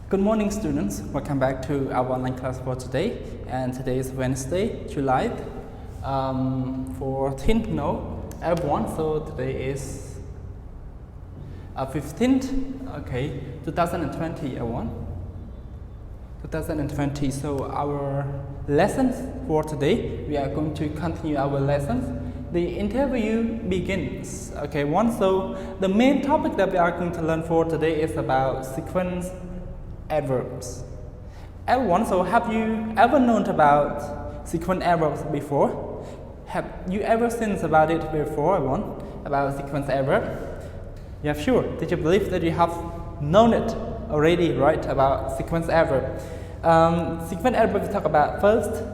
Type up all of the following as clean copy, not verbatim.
Good morning, students. Welcome back to our online class for today. And today is Wednesday, July 14th. No, everyone. So today is 15th. Okay, 2020. Everyone. 2020. So our lessons for today, we are going to continue our lessons. The interview begins. Okay, so the main topic that we are going to learn for today is about sequence adverbs. Everyone, so have you ever known about sequence adverbs before? Have you ever seen about it before, everyone? About sequence adverb? Yeah, sure. Did you believe that you have known it already, right? About sequence adverb. Sequence adverb we talk about first,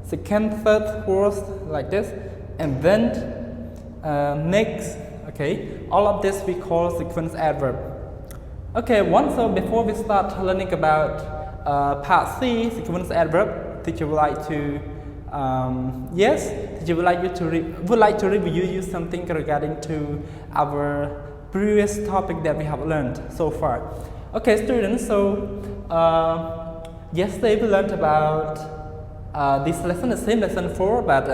second, third, fourth, like this, and then next. Okay, all of this we call sequence adverb. Okay, so before we start learning about part C, sequence adverb, teacher would like to teacher would like to review you something regarding to our previous topic that we have learned so far. Okay, students. So yesterday we learned about this lesson, the same lesson 4, but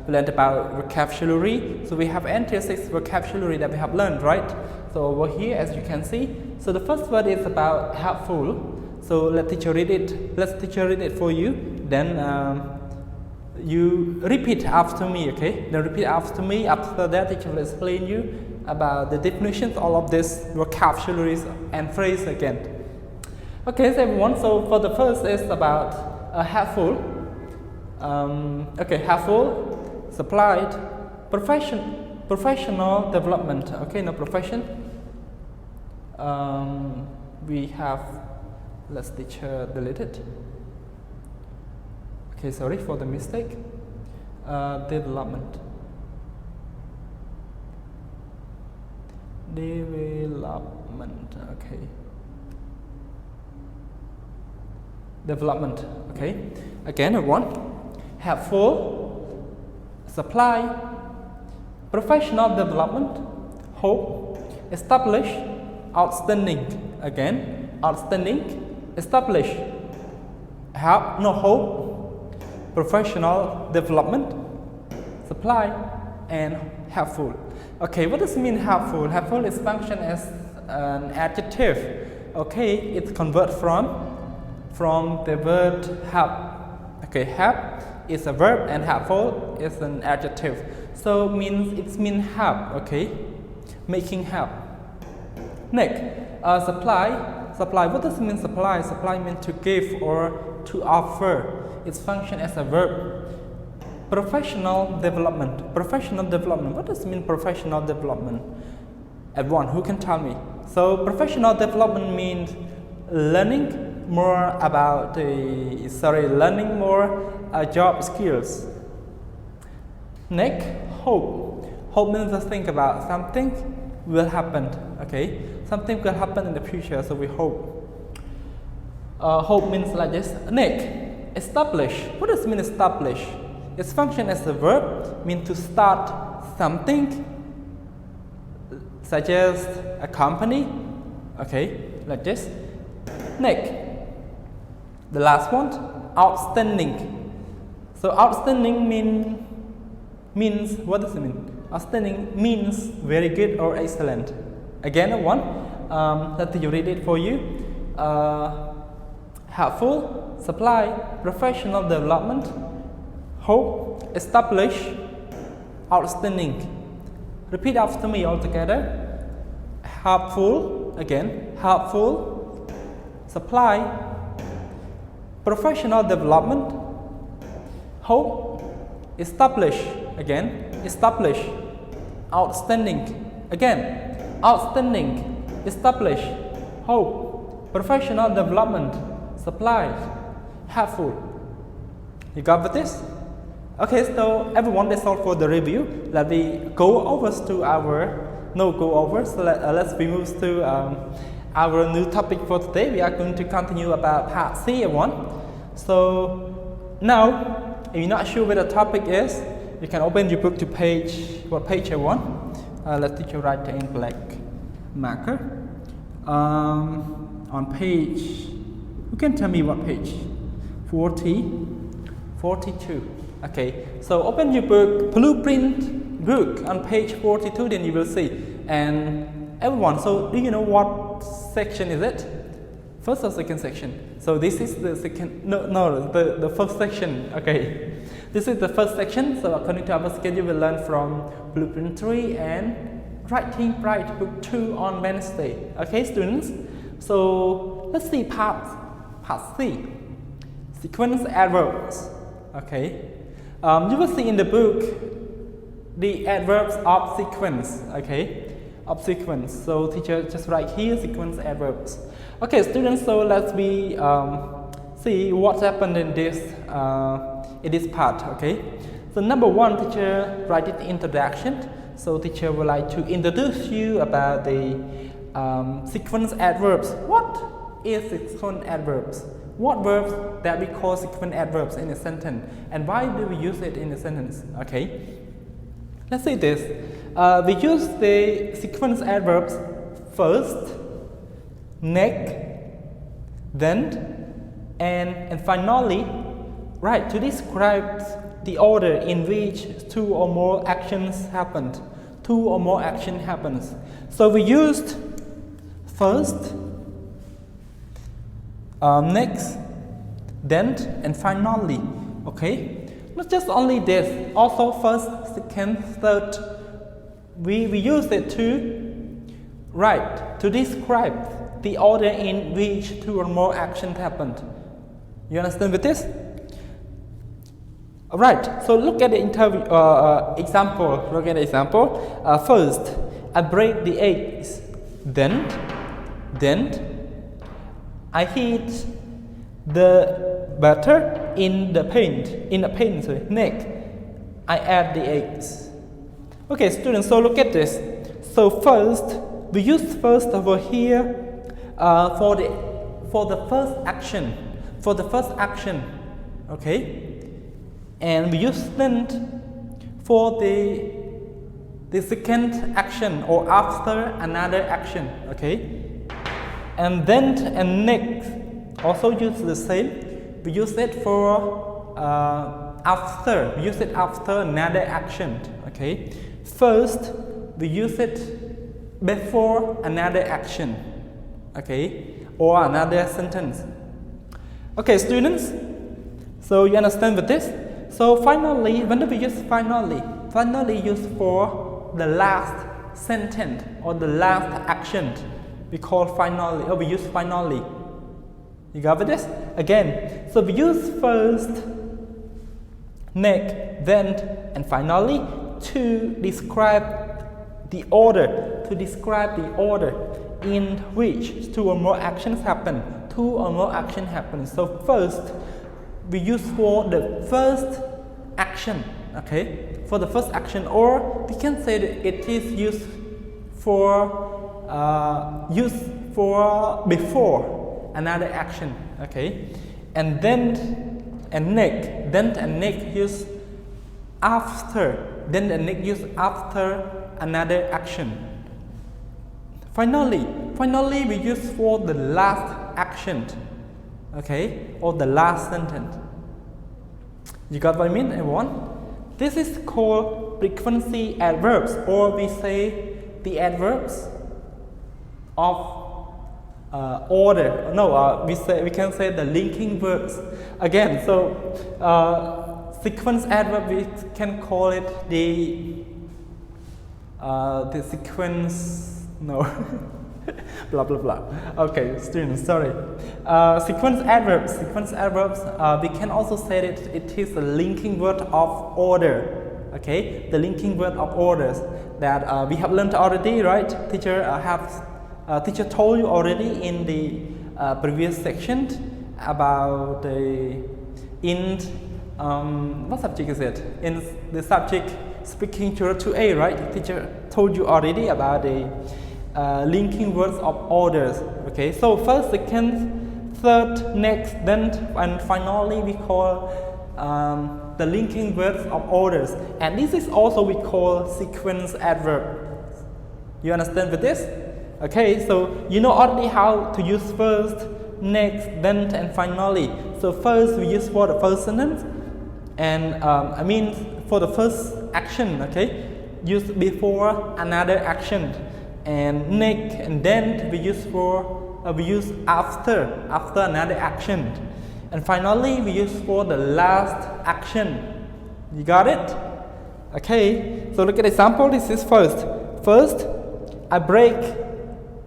we learned about vocabulary. So we have entire 6 vocabulary that we have learned, right? So over here, as you can see, so the first word is about helpful. So let teacher read it. Let's teacher read it for you. Then you repeat after me. Okay? Then repeat after me. After that, teacher will explain you about the definitions, all of this vocabularies and phrase again. Okay, so everyone. So for the first is about helpful. Okay, helpful, supplied, professional development. Okay, no profession. We have, let's teacher delete it. Okay, sorry for the mistake. Development. Okay. Development. Okay. Again, everyone. Helpful, supply, professional development, hope, establish, outstanding. Again, outstanding, establish, help, no hope, professional development, supply, and helpful. Okay, what does it mean helpful? Helpful is function as an adjective. Okay, it's convert from the word help. Okay, help is a verb and helpful is an adjective. So it means help. Okay, making help. Next, supply. What does it mean supply? Supply means to give or to offer. Its function as a verb. Professional development. What does it mean professional development? Everyone, who can tell me? So professional development means learning more about learning more job skills. Next, hope. Hope means to think about something will happen. Okay, something will happen in the future, so we hope. Hope means like this. Next, establish. What does it mean establish? Its function as a verb means to start something, such as a company. Okay, like this. Next, the last one, outstanding. So outstanding means what does it mean? Outstanding means very good or excellent. Again, let you read it for you. Helpful, supply, professional development, hope, establish, outstanding. Repeat after me all together. Helpful, again, helpful, supply, professional development, hope, establish, again, establish, outstanding, again, outstanding, establish, hope, professional development, supply, helpful. You got with this? Okay, so everyone, that's all for the review. Let me go over to let's move to our new topic for today. We are going to continue about part C, everyone. So now, if you're not sure where the topic is, you can open your book to page, what page everyone? Let's teach you write in black marker. On page Who can tell me what page? 42. Okay, so open your book, blueprint book on page 42, then you will see. And everyone, so do you know what section is it? First or second section? So this is the second, the first section, okay. This is the first section, so according to our schedule, we'll learn from blueprint 3 and writing bright book 2 on Wednesday. Okay, students? So let's see part C, sequence adverbs. Okay, you will see in the book the adverbs of sequence. Okay, of sequence. So teacher just write here sequence adverbs. Okay, students. So let's see what happened in this part. Okay, so number 1, teacher write it introduction. So teacher would like to introduce you about the sequence adverbs. What is sequence adverbs? What verbs that we call sequence adverbs in a sentence, and why do we use it in a sentence? Okay, let's see this. We use the sequence adverbs first, next, then, and finally, right, to describe the order in which 2 or more actions happened. 2 or more action happens. So we used first, next, then, and finally. Okay, not just only this, also first, second, third. We use it to describe the order in which 2 or more actions happened. You understand with this? Alright, so look at the example. Look at the example. First, I break the eggs. Then I heat the butter in the pan. Next, I add the eggs. Okay, students. So look at this. So first, we use first over here for the first action. For the first action, okay. And we use then for the second action or after another action, okay. And then and next also use the same. We use it for after. We use it after another action, okay. First, we use it before another action, okay, or another sentence. Okay, students. So you understand with this? So finally, when do we use finally? Finally used for the last sentence or the last action. We call finally, or we use finally. You got with this? Again, so we use first, next, then, and finally to describe the order. To describe the order in which 2 or more actions happen. 2 or more action happens. So first, we use for the first action, okay, for the first action, or we can say that it is used for before another action, okay, and then and next, use after, then and next use after another action. Finally, we use for the last action, okay, or the last sentence. You got what I mean, everyone? This is called frequency adverbs, or we say the adverbs of order. No, we can say the linking verbs. Again, so sequence adverb, we can call it the sequence. No. Blah blah blah. Okay, students, sorry. Sequence adverbs. We can also say that it is a linking word of order. Okay, the linking word of orders that we have learned already, right? Teacher told you already in the previous section about the what subject is it? In the subject speaking to 2A, right? Teacher told you already about the linking words of orders. Okay, so first, second, third, next, then, and finally we call the linking words of orders, and this is also we call sequence adverb. You understand with this? Okay, so you know already how to use first, next, then, and finally. So first we use for the first sentence, and I mean for the first action, okay, use before another action, and next and then we use after another action, and finally we use for the last action. You got it? Okay, so look at the example. This is first I break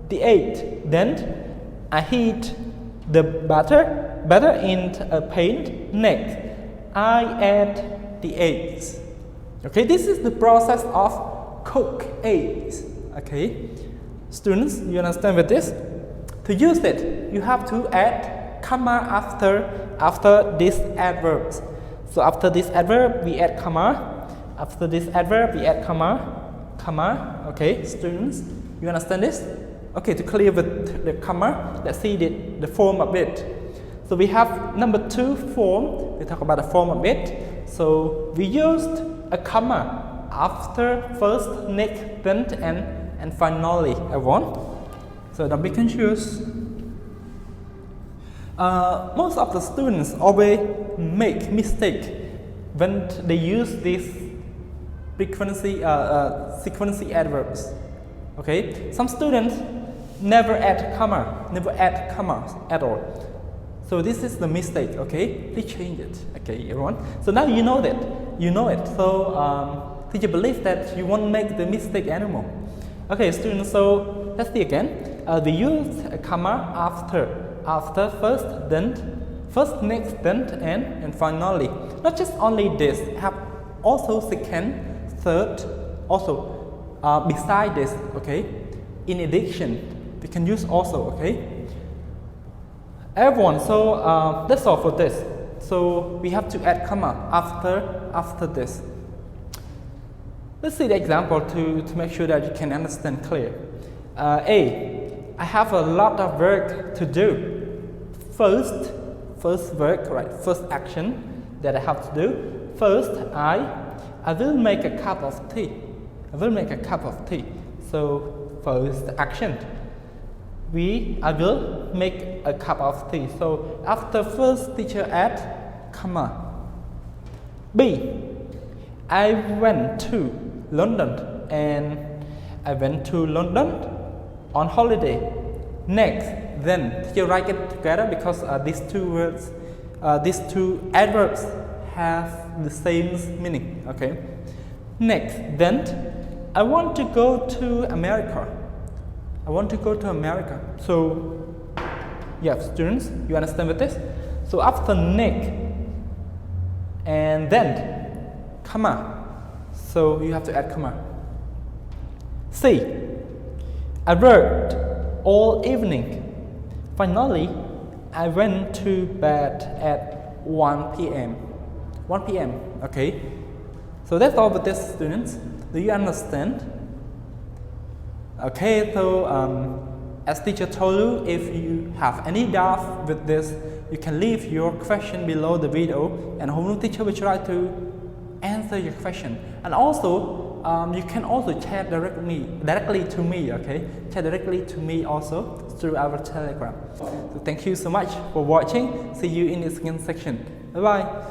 the egg, then I heat the butter in a pan. Next I add the eggs. Okay, this is the process of cook eggs. Okay, students, you understand with this? To use it, you have to add comma after these adverbs. So after this adverb, we add comma. After this adverb, we add comma. Okay, students, you understand this? Okay, to clear with the comma, let's see the form of it. So we have number 2 form. We talk about the form of it. So we used a comma after first, next, then, and finally. I want. So don't be confused. Most of the students always make mistake when they use these sequence adverbs. Okay, some students never add commas at all. So this is the mistake. Okay, please change it. Okay, everyone. So now you know that. You know it. So teacher believes that you won't make the mistake anymore. Okay, students. So let's see again. We use a comma after first, then first, next, then, and finally. Not just only this, have also second, third, also beside this. Okay, in addition, we can use also. Okay, everyone. So that's all for this. So we have to add comma after this. Let's see the example to make sure that you can understand clear. I have a lot of work to do. First work, right? First action that I have to do. First, I will make a cup of tea. I will make a cup of tea. So first action. I will make a cup of tea. So after first, teacher add comma. B. I went to London, and I went to London on holiday. Next, then teacher write it together because these two adverbs have the same meaning. Okay. Next, then I want to go to America. I want to go to America. So, yeah, students, you understand with this? So after next and then comma. So you have to add comma. C. I worked all evening. Finally, I went to bed at 1 p.m. 1 p.m. Okay. So that's all with this, students. Do you understand? Okay. So as teacher told you, if you have any doubt with this, you can leave your question below the video, and homeroom teacher will try to answer your question. And also, you can also chat directly to me. Okay, chat directly to me also through our Telegram. So thank you so much for watching. See you in the second section. Bye bye.